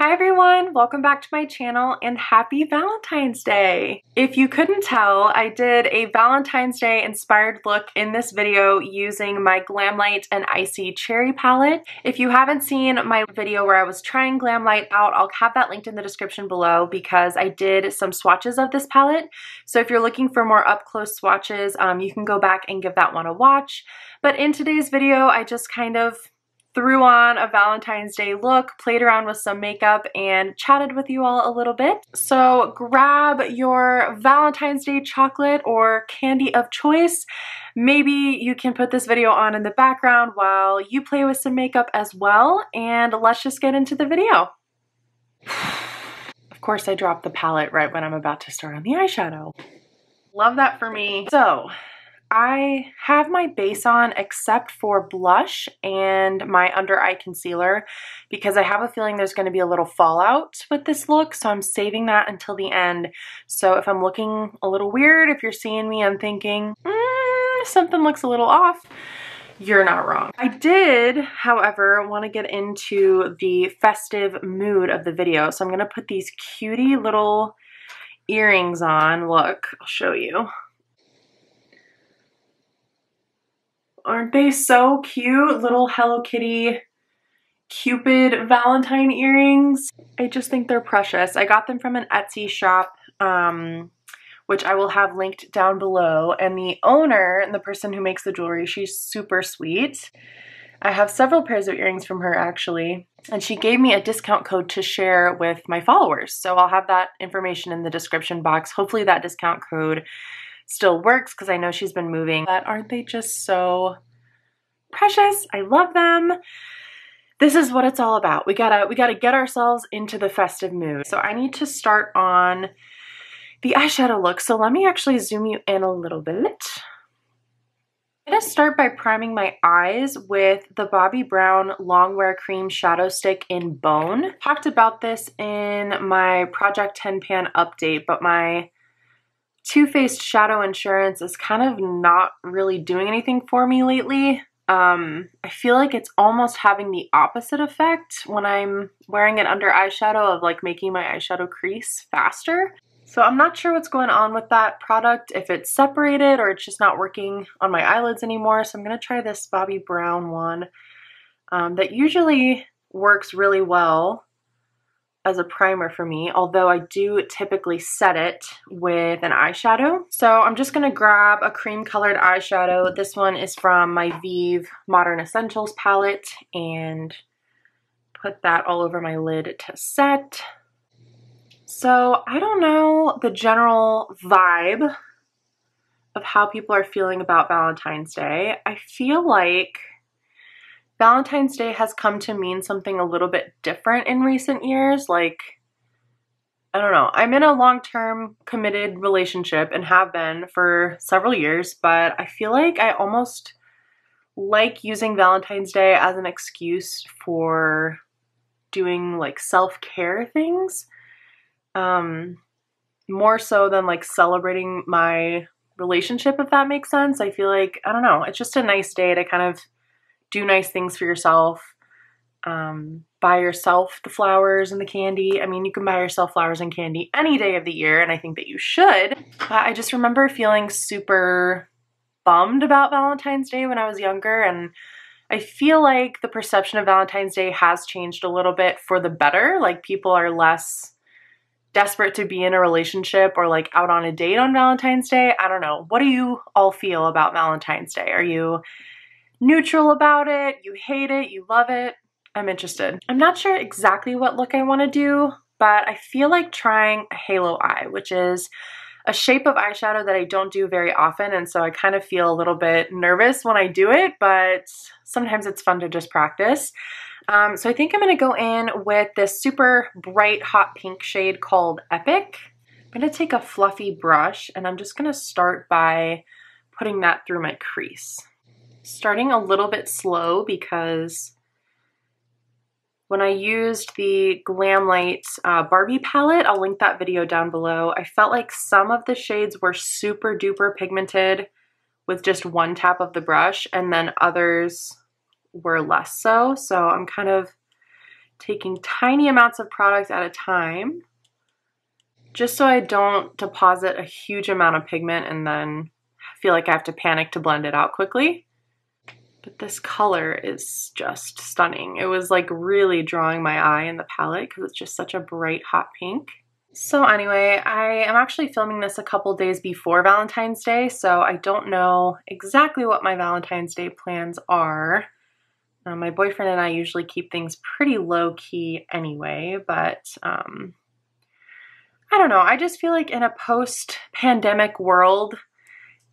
Hi everyone, welcome back to my channel and happy Valentine's Day! If you couldn't tell, I did a Valentine's Day inspired look in this video using my Glamlight and Icy Cherry palette. If you haven't seen my video where I was trying Glamlight out, I'll have that linked in the description below because I did some swatches of this palette. So if you're looking for more up close swatches, you can go back and give that one a watch. But in today's video, I just kind of threw on a Valentine's Day look, played around with some makeup, and chatted with you all a little bit. So grab your Valentine's Day chocolate or candy of choice. Maybe you can put this video on in the background while you play with some makeup as well, and let's just get into the video. Of course I dropped the palette right when I'm about to start on the eyeshadow. Love that for me. So I have my base on except for blush and my under eye concealer because I have a feeling there's going to be a little fallout with this look, so I'm saving that until the end. So if I'm looking a little weird, if you're seeing me and thinking, something looks a little off, you're not wrong. I did, however, want to get into the festive mood of the video, so I'm going to put these cutie little earrings on. Look, I'll show you. Aren't they so cute? Little Hello Kitty Cupid Valentine earrings. I just think they're precious. I got them from an Etsy shop, which I will have linked down below. And the owner and the person who makes the jewelry, she's super sweet. I have several pairs of earrings from her actually. And she gave me a discount code to share with my followers. So I'll have that information in the description box. Hopefully that discount code still works because I know she's been moving. But aren't they just so precious? I love them. This is what it's all about. We gotta get ourselves into the festive mood. So I need to start on the eyeshadow look. So let me actually zoom you in a little bit. I'm gonna start by priming my eyes with the Bobbi Brown Longwear Cream Shadow Stick in Bone. Talked about this in my Project 10 Pan update, but my Too Faced Shadow Insurance is kind of not really doing anything for me lately. I feel like it's almost having the opposite effect when I'm wearing it under eyeshadow of like making my eyeshadow crease faster. So I'm not sure what's going on with that product, if it's separated or it's just not working on my eyelids anymore. So I'm going to try this Bobbi Brown one that usually works really well as a primer for me, although I do typically set it with an eyeshadow. So I'm just gonna grab a cream colored eyeshadow. This one is from my Vive Modern Essentials palette and put that all over my lid to set. So I don't know the general vibe of how people are feeling about Valentine's Day. I feel like Valentine's Day has come to mean something a little bit different in recent years. Like, I don't know. I'm in a long-term committed relationship and have been for several years, but I feel like I almost like using Valentine's Day as an excuse for doing like self-care things. More so than like celebrating my relationship, if that makes sense. I feel like, I don't know, it's just a nice day to kind of do nice things for yourself, buy yourself the flowers and the candy. I mean, you can buy yourself flowers and candy any day of the year, and I think that you should. I just remember feeling super bummed about Valentine's Day when I was younger, and I feel like the perception of Valentine's Day has changed a little bit for the better. Like, people are less desperate to be in a relationship or like out on a date on Valentine's Day. I don't know. What do you all feel about Valentine's Day? Are you neutral about it? You hate it? You love it? I'm interested. I'm not sure exactly what look I want to do, but I feel like trying a halo eye, which is a shape of eyeshadow that I don't do very often, and so I kind of feel a little bit nervous when I do it, but sometimes it's fun to just practice. So I think I'm going to go in with this super bright hot pink shade called Epic. I'm going to take a fluffy brush and I'm just going to start by putting that through my crease. Starting a little bit slow because when I used the Glamlight Barbie palette, I'll link that video down below, I felt like some of the shades were super duper pigmented with just one tap of the brush, and then others were less so. So I'm kind of taking tiny amounts of product at a time, just so I don't deposit a huge amount of pigment and then feel like I have to panic to blend it out quickly. But this color is just stunning. It was like really drawing my eye in the palette because it's just such a bright hot pink. So anyway, I am actually filming this a couple days before Valentine's Day, so I don't know exactly what my Valentine's Day plans are. My boyfriend and I usually keep things pretty low-key anyway, but I don't know. I just feel like in a post-pandemic world,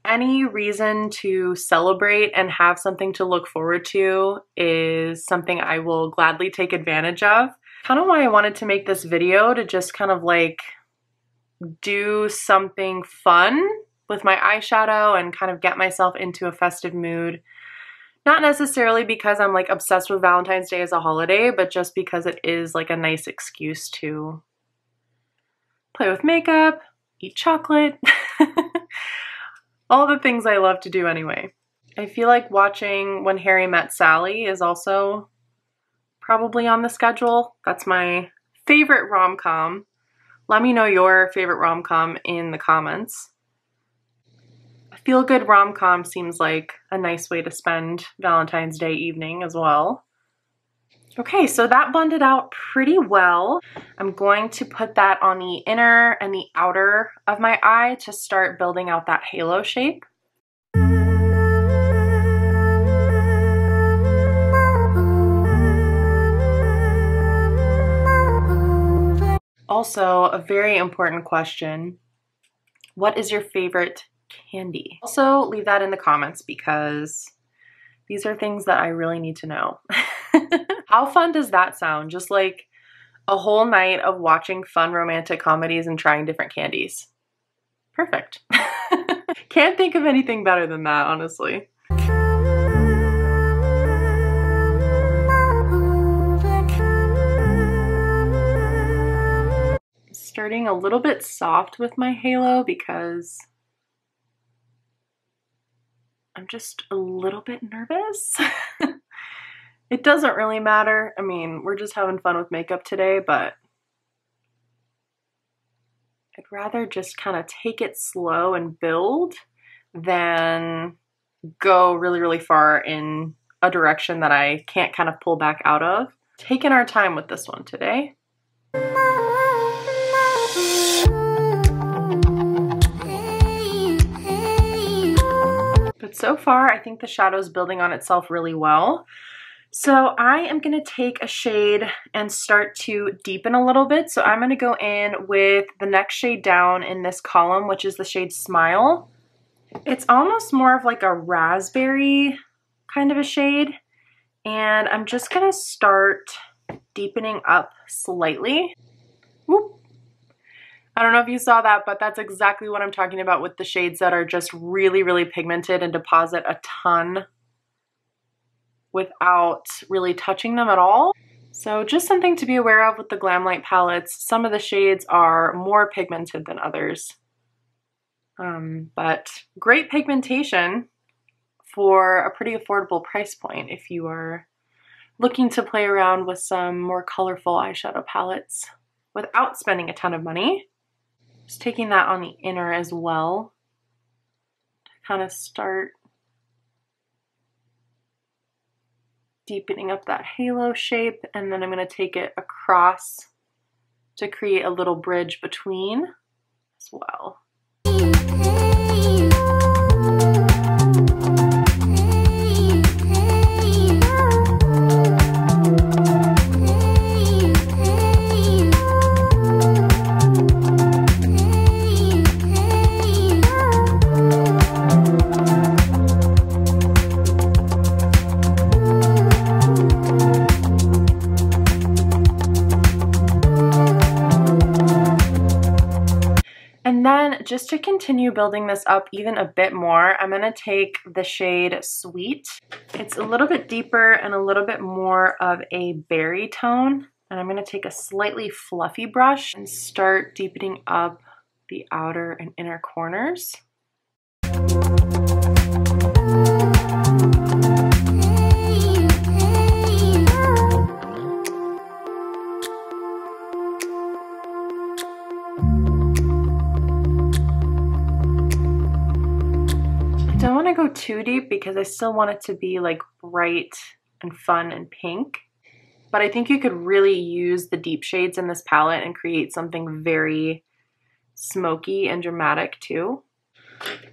any reason to celebrate and have something to look forward to is something I will gladly take advantage of. Kind of why I wanted to make this video, to just kind of like do something fun with my eyeshadow and kind of get myself into a festive mood. Not necessarily because I'm like obsessed with Valentine's Day as a holiday, but just because it is like a nice excuse to play with makeup, eat chocolate, all the things I love to do anyway. I feel like watching When Harry Met Sally is also probably on the schedule. That's my favorite rom-com. Let me know your favorite rom-com in the comments. A feel-good rom-com seems like a nice way to spend Valentine's Day evening as well. Okay, so that blended out pretty well. I'm going to put that on the inner and the outer of my eye to start building out that halo shape. Also, a very important question, what is your favorite candy? Also, leave that in the comments because these are things that I really need to know. How fun does that sound? Just like a whole night of watching fun romantic comedies and trying different candies. Perfect. Can't think of anything better than that, honestly. Starting a little bit soft with my halo because I'm just a little bit nervous. It doesn't really matter. I mean, we're just having fun with makeup today, but I'd rather just kind of take it slow and build than go really, really far in a direction that I can't kind of pull back out of. Taking our time with this one today. But so far, I think the shadow's building on itself really well. So I am going to take a shade and start to deepen a little bit. So I'm going to go in with the next shade down in this column, which is the shade Smile. It's almost more of like a raspberry kind of a shade. And I'm just going to start deepening up slightly. Whoop. I don't know if you saw that, but that's exactly what I'm talking about with the shades that are just really, really pigmented and deposit a ton without really touching them at all. So just something to be aware of with the Glamlight palettes. Some of the shades are more pigmented than others. But great pigmentation for a pretty affordable price point if you are looking to play around with some more colorful eyeshadow palettes without spending a ton of money. Just taking that on the inner as well to kind of start deepening up that halo shape, and then I'm going to take it across to create a little bridge between as well. And then just to continue building this up even a bit more, I'm going to take the shade Sweet. It's a little bit deeper and a little bit more of a berry tone. And I'm going to take a slightly fluffy brush and start deepening up the outer and inner corners. go too deep because I still want it to be like bright and fun and pink. But I think you could really use the deep shades in this palette and create something very smoky and dramatic too.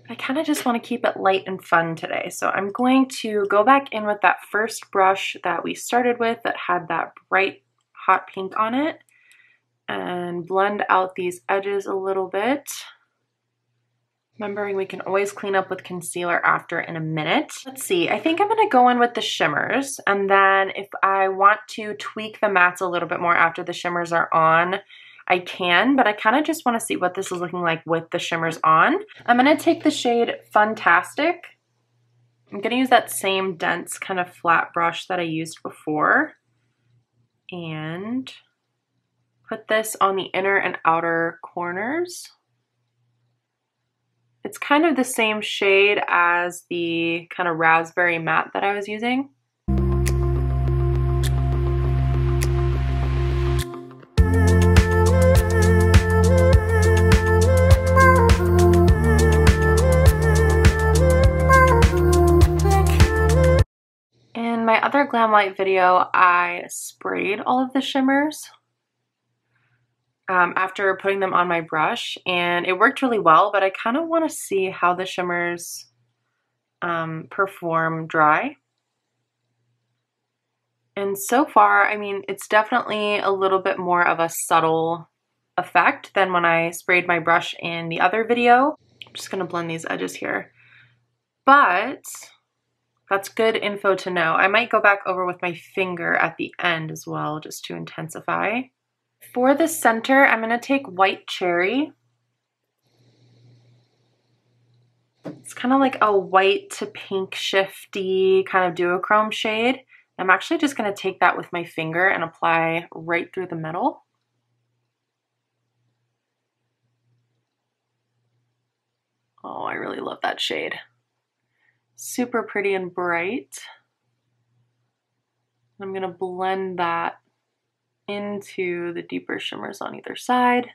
I kind of just want to keep it light and fun today. So I'm going to go back in with that first brush that we started with that had that bright hot pink on it and blend out these edges a little bit. Remembering we can always clean up with concealer after in a minute. Let's see, I think I'm gonna go in with the shimmers, and then if I want to tweak the mattes a little bit more after the shimmers are on, I can, but I kind of just want to see what this is looking like with the shimmers on. I'm gonna take the shade Funtastic. I'm gonna use that same dense kind of flat brush that I used before and put this on the inner and outer corners. It's kind of the same shade as the kind of raspberry matte that I was using. In my other Glam Light video, I sprayed all of the shimmers after putting them on my brush, and it worked really well, but I kind of want to see how the shimmers perform dry. And so far, I mean, it's definitely a little bit more of a subtle effect than when I sprayed my brush in the other video. I'm just going to blend these edges here. But that's good info to know. I might go back over with my finger at the end as well, just to intensify. For the center, I'm going to take White Cherry. It's kind of like a white to pink shifty kind of duochrome shade. I'm actually just going to take that with my finger and apply right through the middle. Oh, I really love that shade. Super pretty and bright. I'm going to blend that into the deeper shimmers on either side.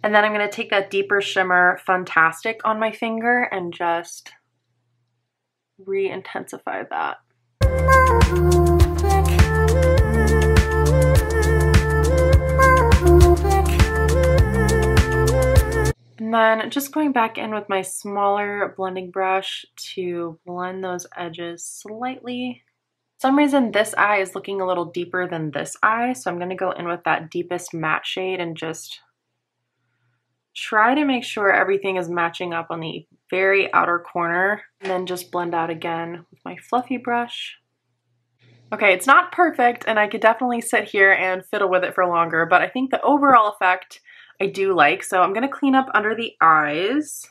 And then I'm going to take that deeper shimmer Funtastic on my finger and just re-intensify that. And then just going back in with my smaller blending brush to blend those edges slightly. For some reason this eye is looking a little deeper than this eye, so I'm going to go in with that deepest matte shade and just try to make sure everything is matching up on the very outer corner, and then just blend out again with my fluffy brush. Okay, it's not perfect, and I could definitely sit here and fiddle with it for longer, but I think the overall effect I do like. So I'm going to clean up under the eyes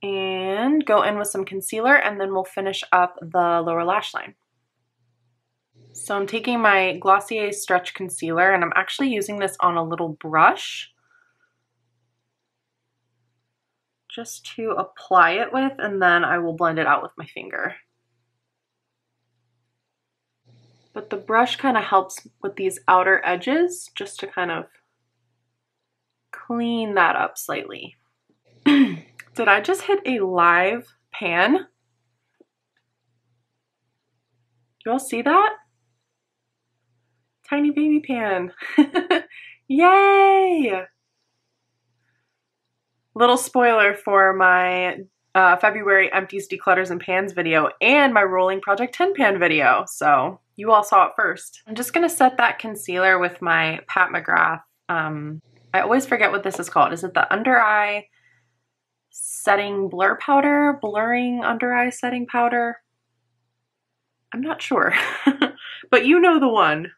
and go in with some concealer, and then we'll finish up the lower lash line. So I'm taking my Glossier Stretch Concealer, and I'm actually using this on a little brush just to apply it with, and then I will blend it out with my finger. But the brush kind of helps with these outer edges just to kind of clean that up slightly. Did I just hit a live pan? You all see that? Tiny baby pan. Yay! Little spoiler for my February Empties, Declutters, and Pans video and my Rolling Project 10 pan video. So you all saw it first. I'm just going to set that concealer with my Pat McGrath. I always forget what this is called. Is it the Under Eye Setting Blur Powder? Blurring Under Eye Setting Powder? I'm not sure. But you know the one.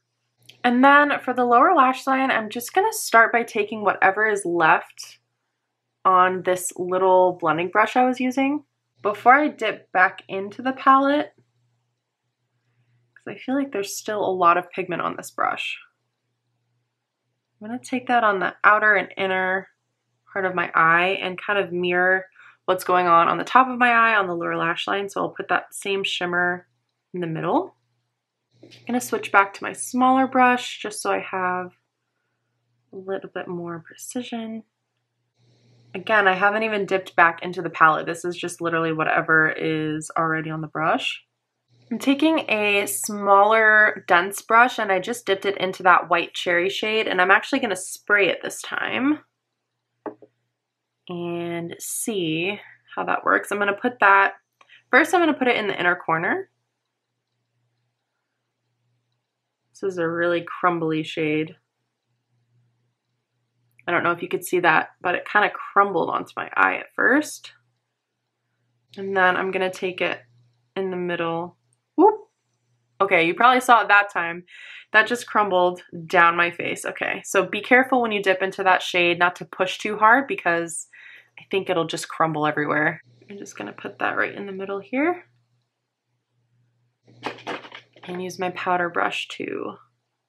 And then for the lower lash line, I'm just going to start by taking whatever is left on this little blending brush I was using before I dip back into the palette, because I feel like there's still a lot of pigment on this brush. I'm going to take that on the outer and inner part of my eye and kind of mirror what's going on the top of my eye on the lower lash line. So I'll put that same shimmer in the middle. I'm gonna switch back to my smaller brush just so I have a little bit more precision. Again, I haven't even dipped back into the palette. This is just literally whatever is already on the brush. I'm taking a smaller dense brush and I just dipped it into that white cherry shade, and I'm actually gonna spray it this time and see how that works. I'm gonna put that, first I'm gonna put it in the inner corner. This is a really crumbly shade. I don't know if you could see that, but it kind of crumbled onto my eye at first. And then I'm gonna take it in the middle. Whoop. Okay, you probably saw it that time. That just crumbled down my face. Okay, so be careful when you dip into that shade not to push too hard because I think it'll just crumble everywhere. I'm just gonna put that right in the middle here. And use my powder brush to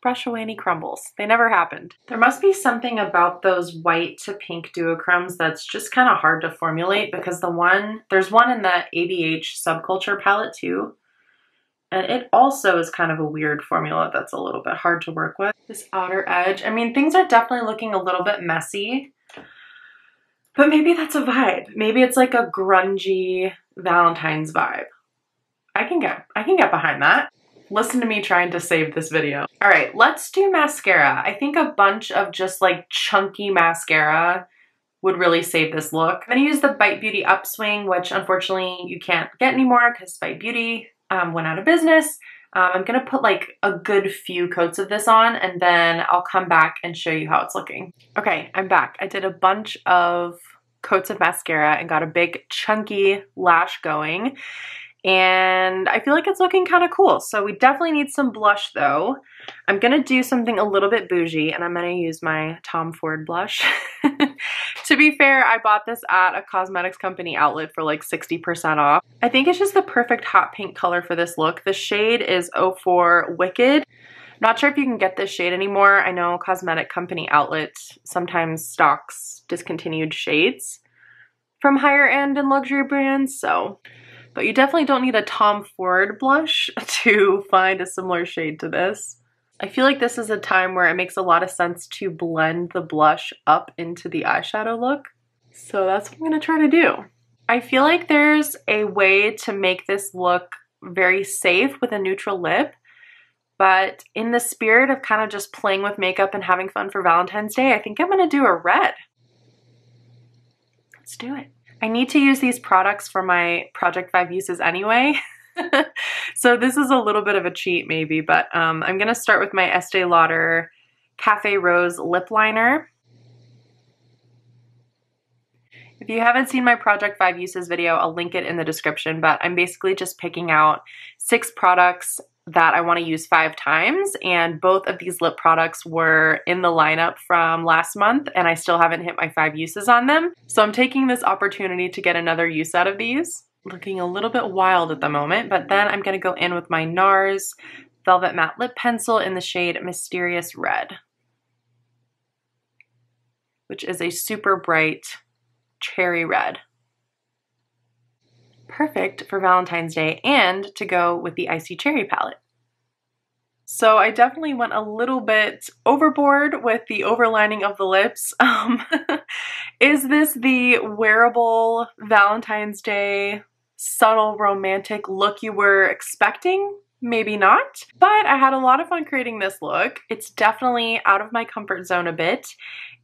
brush away any crumbles. They never happened. There must be something about those white to pink duochromes that's just kind of hard to formulate because there's one in the ABH Subculture palette too. And it also is kind of a weird formula that's a little bit hard to work with. This outer edge, I mean, things are definitely looking a little bit messy, but maybe that's a vibe. Maybe it's like a grungy Valentine's vibe. I can get behind that. Listen to me trying to save this video. All right, let's do mascara. I think a bunch of just like chunky mascara would really save this look. I'm gonna use the Bite Beauty Upswing, which unfortunately you can't get anymore because Bite Beauty went out of business. I'm gonna put like a good few coats of this on and then I'll come back and show you how it's looking. Okay, I'm back. I did a bunch of coats of mascara and got a big chunky lash going. And I feel like it's looking kind of cool. So we definitely need some blush though. I'm gonna do something a little bit bougie and I'm gonna use my Tom Ford blush. To be fair, I bought this at a cosmetics company outlet for like 60% off. I think it's just the perfect hot pink color for this look. The shade is 04 Wicked. Not sure if you can get this shade anymore. I know cosmetic company outlets sometimes stocks discontinued shades from higher end and luxury brands, so. But you definitely don't need a Tom Ford blush to find a similar shade to this. I feel like this is a time where it makes a lot of sense to blend the blush up into the eyeshadow look. So that's what I'm gonna try to do. I feel like there's a way to make this look very safe with a neutral lip, but in the spirit of kind of just playing with makeup and having fun for Valentine's Day, I think I'm gonna do a red. Let's do it. I need to use these products for my Project 5 uses anyway. So this is a little bit of a cheat maybe, but I'm gonna start with my Estee Lauder Cafe Rose lip liner. If you haven't seen my Project 5 uses video, I'll link it in the description, but I'm basically just picking out 6 products that I want to use 5 times, and both of these lip products were in the lineup from last month and I still haven't hit my 5 uses on them. So I'm taking this opportunity to get another use out of these. Looking a little bit wild at the moment, but then I'm going to go in with my NARS Velvet Matte Lip Pencil in the shade Mysterious Red, which is a super bright cherry red. Perfect for Valentine's Day and to go with the Icy Cherry palette. So I definitely went a little bit overboard with the overlining of the lips. Is this the wearable Valentine's Day subtle romantic look you were expecting? Maybe not, but I had a lot of fun creating this look. It's definitely out of my comfort zone a bit,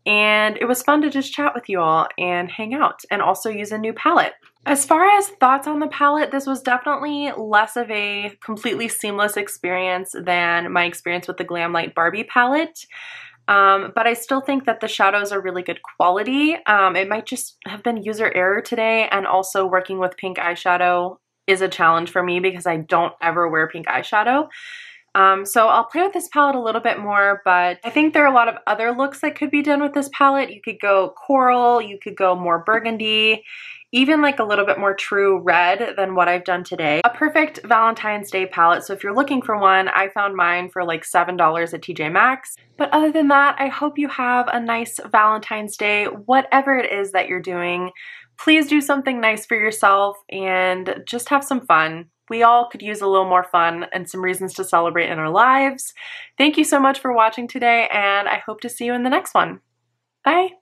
and it was fun to just chat with you all and hang out and also use a new palette. As far as thoughts on the palette, this was definitely less of a completely seamless experience than my experience with the Glamlight Barbie palette. But I still think that the shadows are really good quality. It might just have been user error today, and also working with pink eyeshadow is a challenge for me because I don't ever wear pink eyeshadow. So I'll play with this palette a little bit more, but I think there are a lot of other looks that could be done with this palette. You could go coral, you could go more burgundy, even like a little bit more true red than what I've done today. A perfect Valentine's Day palette. So if you're looking for one, I found mine for like $7 at TJ Maxx. But other than that, I hope you have a nice Valentine's Day, whatever it is that you're doing. Please do something nice for yourself and just have some fun. We all could use a little more fun and some reasons to celebrate in our lives. Thank you so much for watching today, and I hope to see you in the next one. Bye!